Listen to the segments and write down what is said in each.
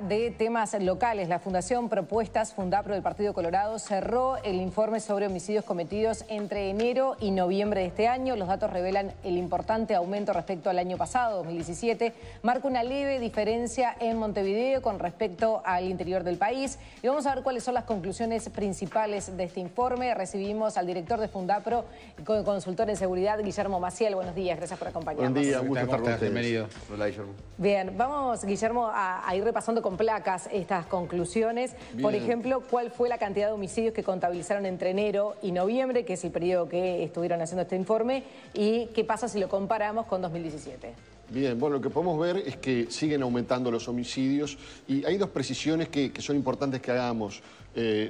de temas locales. La Fundación Propuestas Fundapro del Partido Colorado cerró el informe sobre homicidios cometidos entre enero y noviembre de este año. Los datos revelan el importante aumento respecto al año pasado, 2017. Marca una leve diferencia en Montevideo con respecto al interior del país. Y vamos a ver cuáles son las conclusiones principales de este informe. Recibimos al director de Fundapro, consultor en seguridad, Guillermo Maciel. Buenos días, gracias por acompañarnos. Buen día, un gusto estar con ustedes. Bienvenido. Hola, Guillermo. Bien, vamos, Guillermo, a ir repasando con placas estas conclusiones. Bien. Por ejemplo, ¿cuál fue la cantidad de homicidios que contabilizaron entre enero y noviembre, que es el periodo que estuvieron haciendo este informe? ¿Y qué pasa si lo comparamos con 2017? Bien, bueno, lo que podemos ver es que siguen aumentando los homicidios y hay dos precisiones que son importantes que hagamos.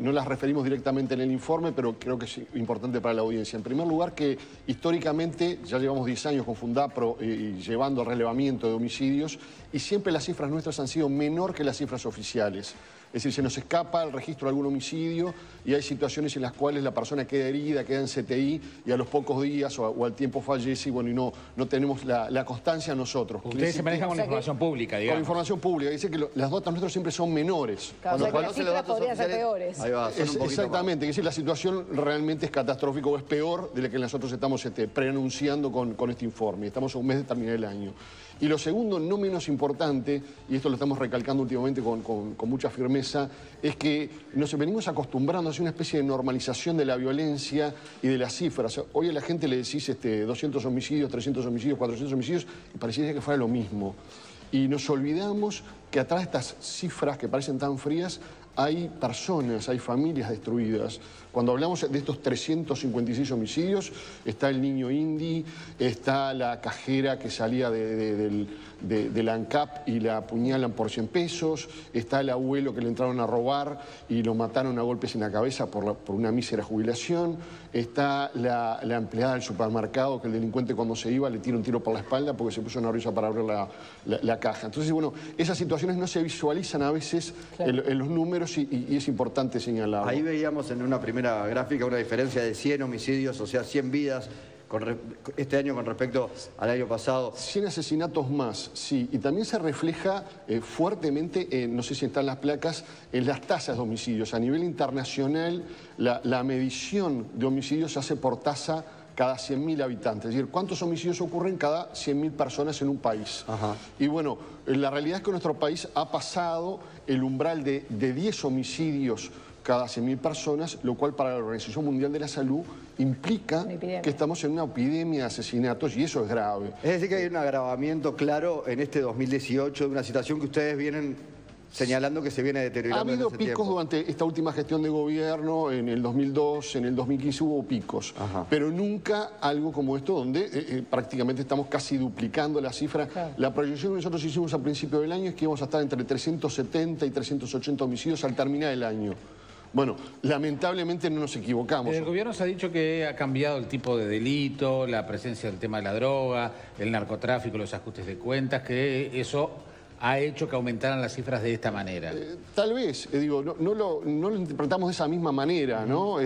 No las referimos directamente en el informe, pero creo que es importante para la audiencia. En primer lugar, que históricamente ya llevamos 10 años con Fundapro llevando el relevamiento de homicidios y siempre las cifras nuestras han sido menor que las cifras oficiales. Es decir, se nos escapa el registro de algún homicidio y hay situaciones en las cuales la persona queda herida, queda en CTI y a los pocos días o al tiempo fallece y bueno, y no tenemos la constancia nosotros. Ustedes se manejan con información pública, digamos. Con información pública. Dice que las notas nuestras siempre son menores. Claro, cuando las cifras podrían ser peores. Ahí va, exactamente. Es decir, la situación realmente es catastrófica o es peor de la que nosotros estamos preanunciando con este informe. Estamos a un mes de terminar el año. Y lo segundo, no menos importante, y esto lo estamos recalcando últimamente con mucha firmeza, es que nos venimos acostumbrando a hacer una especie de normalización de la violencia y de las cifras. Hoy a la gente le decís 200 homicidios, 300 homicidios, 400 homicidios, y parecería que fuera lo mismo. Y nos olvidamos que atrás de estas cifras que parecen tan frías hay personas, hay familias destruidas. Cuando hablamos de estos 356 homicidios, está el niño Indy, está la cajera que salía de la ANCAP y la apuñalan por 100 pesos, está el abuelo que le entraron a robar y lo mataron a golpes en la cabeza por una mísera jubilación, está la empleada del supermercado que el delincuente cuando se iba le tira un tiro por la espalda porque se puso nerviosa para abrir la caja. Entonces, bueno, esas situaciones no se visualizan a veces en los números y es importante señalarlo. Ahí veíamos en una primera gráfica una diferencia de 100 homicidios, o sea, 100 vidas este año con respecto al año pasado. 100 asesinatos más, sí. Y también se refleja fuertemente, no sé si están las placas, en las tasas de homicidios. A nivel internacional, la medición de homicidios se hace por tasa cada 100.000 habitantes. Es decir, ¿cuántos homicidios ocurren cada 100.000 personas en un país? Ajá. Y bueno, la realidad es que nuestro país ha pasado el umbral de 10 homicidios cada 100.000 personas, lo cual para la Organización Mundial de la Salud implica que estamos en una epidemia de asesinatos y eso es grave. Es decir, que hay un agravamiento claro en este 2018 de una situación que ustedes vienen señalando que se viene deteriorando. Ha habido picos durante esta última gestión de gobierno, en el 2002, en el 2015 hubo picos, pero nunca algo como esto donde prácticamente estamos casi duplicando la cifra. Claro. La proyección que nosotros hicimos al principio del año es que íbamos a estar entre 370 y 380 homicidios al terminar el año. Bueno, lamentablemente no nos equivocamos. El gobierno se ha dicho que ha cambiado el tipo de delito, la presencia del tema de la droga, el narcotráfico, los ajustes de cuentas, que eso ha hecho que aumentaran las cifras de esta manera. Tal vez, digo, no lo interpretamos de esa misma manera, ¿no?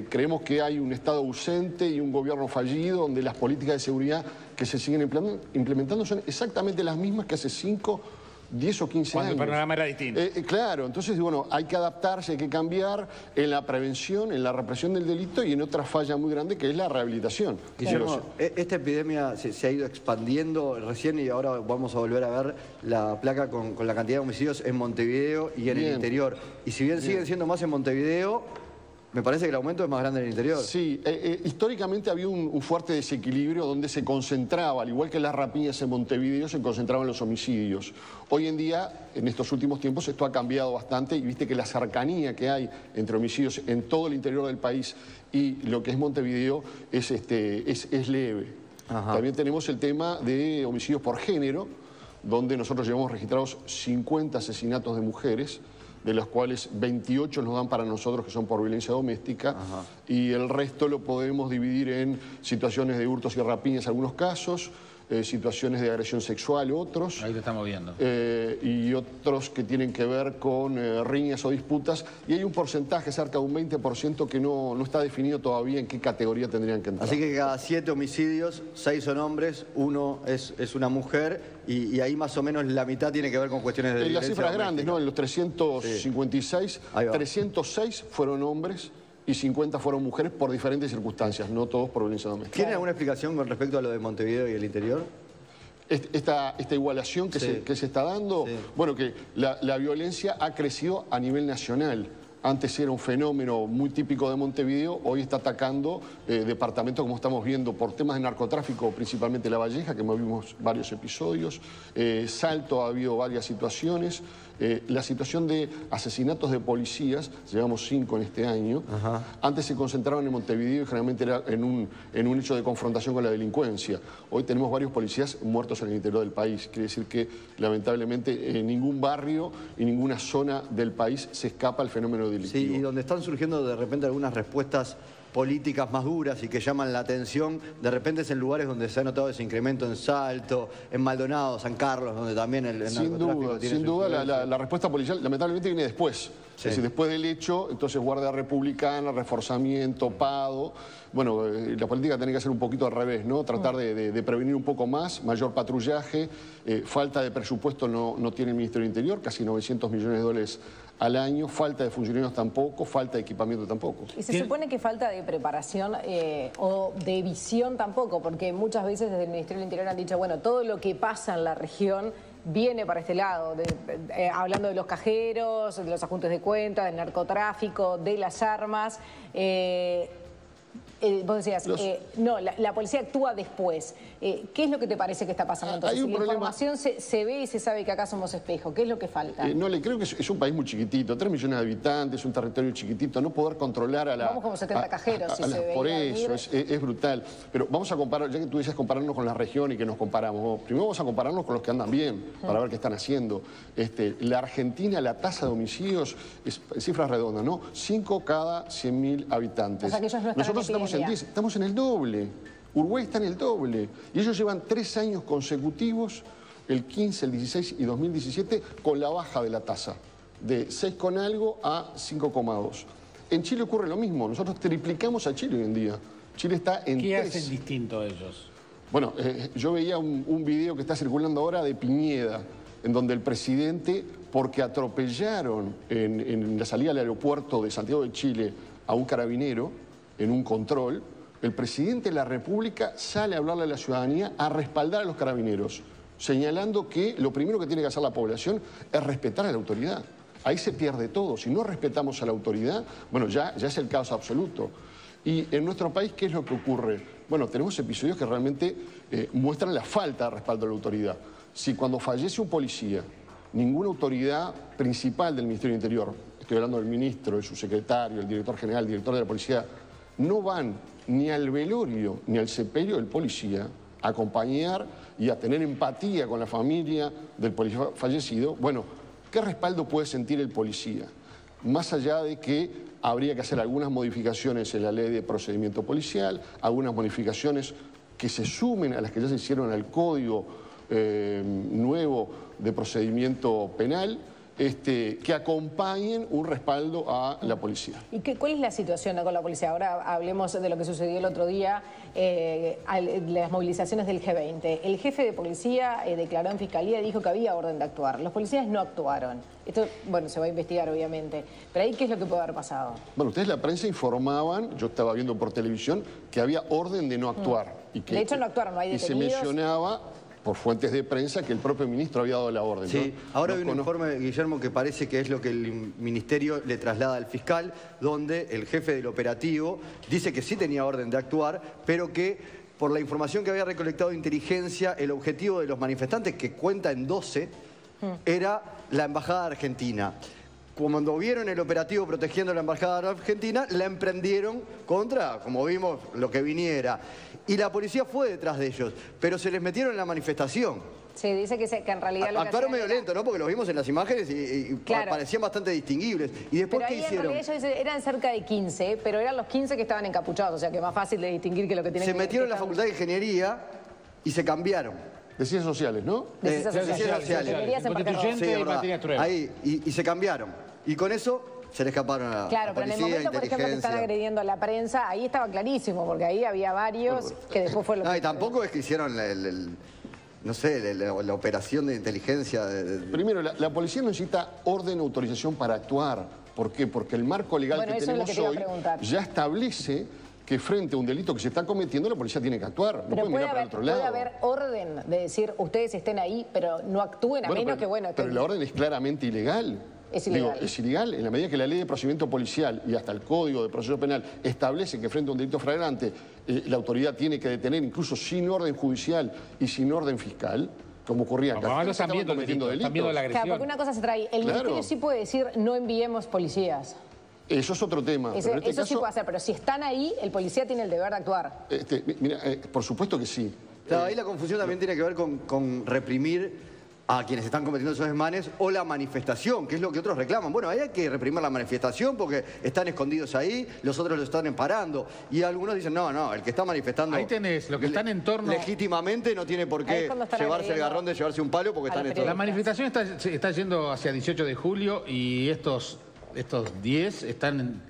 Creemos que hay un Estado ausente y un gobierno fallido donde las políticas de seguridad que se siguen implementando son exactamente las mismas que hace 5, 10 o 15 Cuando años. el panorama era distinto. Claro, entonces, bueno, hay que adaptarse, hay que cambiar en la prevención, en la represión del delito y en otra falla muy grande que es la rehabilitación. Guillermo, esta epidemia se ha ido expandiendo recién y ahora vamos a volver a ver la placa con la cantidad de homicidios en Montevideo y en el interior. Y si bien siguen siendo más en Montevideo, me parece que el aumento es más grande en el interior. Sí, históricamente había un fuerte desequilibrio donde se concentraba, al igual que las rapiñas en Montevideo, se concentraban los homicidios. Hoy en día, en estos últimos tiempos, esto ha cambiado bastante y viste que la cercanía que hay entre homicidios en todo el interior del país y lo que es Montevideo es leve. Ajá. También tenemos el tema de homicidios por género, donde nosotros llevamos registrados 50 asesinatos de mujeres, de los cuales 28 nos dan para nosotros que son por violencia doméstica. Ajá. Y el resto lo podemos dividir en situaciones de hurtos y rapiñas en algunos casos, situaciones de agresión sexual, otros. Ahí lo estamos viendo. Y otros que tienen que ver con riñas o disputas. Y hay un porcentaje, cerca de un 20%, que no está definido todavía en qué categoría tendrían que entrar. Así que cada 7 homicidios, 6 son hombres, 1 es una mujer, y ahí más o menos la mitad tiene que ver con cuestiones de violencia las cifras doméstica. grandes, ¿no? En los 356, Sí. 306 fueron hombres y 50 fueron mujeres por diferentes circunstancias, no todos por violencia doméstica. ¿Tiene alguna explicación con respecto a lo de Montevideo y el interior? Esta igualación que se está dando, bueno, que la violencia ha crecido a nivel nacional. Antes era un fenómeno muy típico de Montevideo, hoy está atacando departamentos, como estamos viendo, por temas de narcotráfico, principalmente La Valleja, que vimos varios episodios. Salto, ha habido varias situaciones. La situación de asesinatos de policías, llevamos 5 en este año. Antes se concentraban en Montevideo y generalmente era en un hecho de confrontación con la delincuencia. Hoy tenemos varios policías muertos en el interior del país. Quiere decir que, lamentablemente, en ningún barrio y ninguna zona del país se escapa el fenómeno delictivo. Sí, y donde están surgiendo de repente algunas respuestas políticas más duras y que llaman la atención, de repente es en lugares donde se ha notado ese incremento en Salto, en Maldonado, San Carlos, donde también el narcotráfico tiene sin duda la respuesta policial lamentablemente viene después. Es decir, después del hecho, entonces Guardia Republicana, reforzamiento, PADO. Bueno, la política tiene que hacer un poquito al revés, ¿no? Tratar de prevenir un poco más, mayor patrullaje, falta de presupuesto no tiene el Ministerio del Interior, casi 900 millones de dólares al año, falta de funcionarios tampoco, falta de equipamiento tampoco. Y se supone que falta de preparación o de visión tampoco, porque muchas veces desde el Ministerio del Interior han dicho, bueno, todo lo que pasa en la región viene para este lado, hablando de los cajeros, de los ajustes de cuentas, del narcotráfico, de las armas. Vos decías, no, la policía actúa después. ¿Qué es lo que te parece que está pasando entonces? Hay un si la problema. información se ve y se sabe que acá somos espejo, ¿qué es lo que falta? No, le creo que es un país muy chiquitito, 3 millones de habitantes, un territorio chiquitito, no poder controlar a la... Vamos como 70 cajeros, si se veía por eso, venir. es brutal. Pero vamos a comparar, ya que tú decías compararnos con la región y que nos comparamos, primero vamos a compararnos con los que andan bien, para ver qué están haciendo. La Argentina, la tasa de homicidios, es cifras redondas, ¿no? 5 cada 100.000 habitantes. O sea que ellos no están Nosotros estamos en 10, estamos en el doble. Uruguay está en el doble. Y ellos llevan 3 años consecutivos, el 15, el 16 y 2017, con la baja de la tasa, de 6 con algo a 5,2. En Chile ocurre lo mismo. Nosotros triplicamos a Chile hoy en día. Chile está en 3. ¿Qué hacen distinto ellos? Bueno, yo veía un video que está circulando ahora de Piñeda, en donde el presidente, porque atropellaron en la salida del aeropuerto de Santiago de Chile a un carabinero en un control, el presidente de la República sale a hablarle a la ciudadanía, a respaldar a los carabineros, señalando que lo primero que tiene que hacer la población es respetar a la autoridad. Ahí se pierde todo. Si no respetamos a la autoridad, bueno, ya es el caos absoluto. Y en nuestro país, ¿qué es lo que ocurre? Bueno, tenemos episodios que realmente muestran la falta de respaldo a la autoridad. Si cuando fallece un policía, ninguna autoridad principal del Ministerio del Interior, estoy hablando del ministro, del subsecretario, el director general, el director de la policía, no van ni al velorio ni al sepelio del policía a acompañar y a tener empatía con la familia del policía fallecido, bueno, ¿qué respaldo puede sentir el policía? Más allá de que habría que hacer algunas modificaciones en la ley de procedimiento policial, algunas modificaciones que se sumen a las que ya se hicieron al Código nuevo de procedimiento penal, que acompañen un respaldo a la policía. ¿Y cuál es la situación con la policía? Ahora hablemos de lo que sucedió el otro día, las movilizaciones del G20. El jefe de policía declaró en fiscalía y dijo que había orden de actuar. Los policías no actuaron. Esto, bueno, se va a investigar obviamente. Pero ahí, ¿qué es lo que puede haber pasado? Bueno, ustedes, la prensa, informaban, yo estaba viendo por televisión, que había orden de no actuar. Y que, de hecho no actuaron, no hay detenidos. Y se mencionaba por fuentes de prensa que el propio ministro había dado la orden. Sí, ahora hay un informe, Guillermo, que parece que es lo que el ministerio le traslada al fiscal, donde el jefe del operativo dice que sí tenía orden de actuar, pero que por la información que había recolectado de inteligencia, el objetivo de los manifestantes, que cuenta en 12, era la embajada argentina. Cuando vieron el operativo protegiendo la embajada argentina, la emprendieron contra, como vimos, lo que viniera. Y la policía fue detrás de ellos, pero se les metieron en la manifestación. Sí, dice que en realidad lo que actuaron medio lento, ¿no? Porque los vimos en las imágenes y claro, parecían bastante distinguibles. ¿Y después qué hicieron? En realidad ellos eran cerca de 15, pero eran los 15 que estaban encapuchados, o sea que más fácil de distinguir que lo que tienen que... Se metieron en la Facultad de Ingeniería y se cambiaron. De ciencias sociales, ¿no? De ciencias sociales. Constituyente y materia de prueba. Ahí, y se cambiaron. Y con eso se le escaparon a Claro, pero en el momento, por ejemplo, que están agrediendo a la prensa, ahí estaba clarísimo, porque ahí había varios que después fue lo que... No, y tampoco es que hicieron no sé, la operación de inteligencia. Primero, la policía necesita orden o autorización para actuar. ¿Por qué? Porque el marco legal que tenemos hoy ya establece que frente a un delito que se está cometiendo la policía tiene que actuar. No puede mirar para el otro lado. Puede haber orden de decir, ustedes estén ahí, pero no actúen, a menos que, bueno... Pero la orden es claramente ilegal. Es ilegal. Digo, es ilegal. En la medida que la ley de procedimiento policial y hasta el Código de Proceso Penal establece que frente a un delito flagrante la autoridad tiene que detener incluso sin orden judicial y sin orden fiscal, como ocurría acá. Ahora están viendo la agresión. Claro, porque una cosa se trae. El Ministerio sí puede decir, no enviemos policías. Eso es otro tema. Eso sí puede hacer, pero si están ahí, el policía tiene el deber de actuar. Mira, por supuesto que sí. Claro, ahí la confusión también tiene que ver con reprimir a quienes están cometiendo esos desmanes o la manifestación, que es lo que otros reclaman. Bueno, ahí hay que reprimir la manifestación porque están escondidos ahí, los otros lo están parando. Y algunos dicen, no, el que está manifestando... Ahí tenés, lo que están en torno... Legítimamente no tiene por qué llevarse el garrón de llevarse un palo porque están en todo. La manifestación está yendo hacia 18 de julio y estos 10 están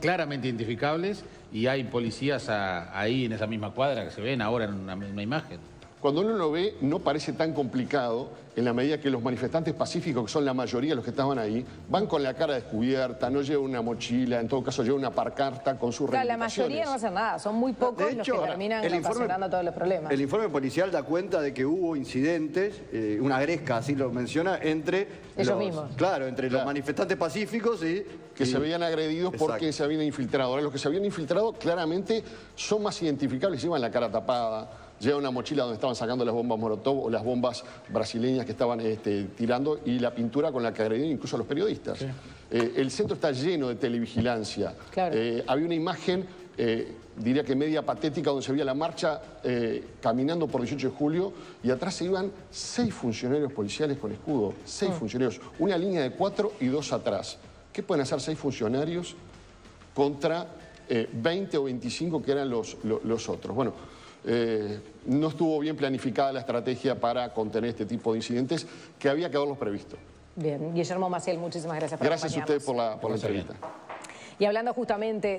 claramente identificables y hay policías ahí en esa misma cuadra que se ven ahora en una misma imagen. Cuando uno lo ve, no parece tan complicado en la medida que los manifestantes pacíficos, que son la mayoría de los que estaban ahí, van con la cara descubierta, no llevan una mochila, en todo caso llevan una pancarta con sus reivindicaciones. La mayoría no hacen nada, son muy pocos los que terminan ocasionando todos los problemas. El informe policial da cuenta de que hubo incidentes, una gresca, así lo menciona, entre ellos mismos. Claro, entre los manifestantes pacíficos y... Que se veían agredidos porque se habían infiltrado. Ahora, los que se habían infiltrado claramente son más identificables, llevan la cara tapada, llevan una mochila donde estaban sacando las bombas Molotov o las bombas brasileñas que estaban tirando y la pintura con la que agredían incluso a los periodistas. Sí. El centro está lleno de televigilancia. Claro. Había una imagen, diría que media patética, donde se veía la marcha caminando por 18 de julio y atrás se iban 6 funcionarios policiales con escudo. 6 funcionarios. Una línea de 4 y 2 atrás. ¿Qué pueden hacer 6 funcionarios contra 20 o 25 que eran los otros? Bueno, no estuvo bien planificada la estrategia para contener este tipo de incidentes que había que haberlos previsto. Bien, Guillermo Maciel, muchísimas gracias por acompañarnos. Gracias a ustedes por la entrevista. Y hablando justamente...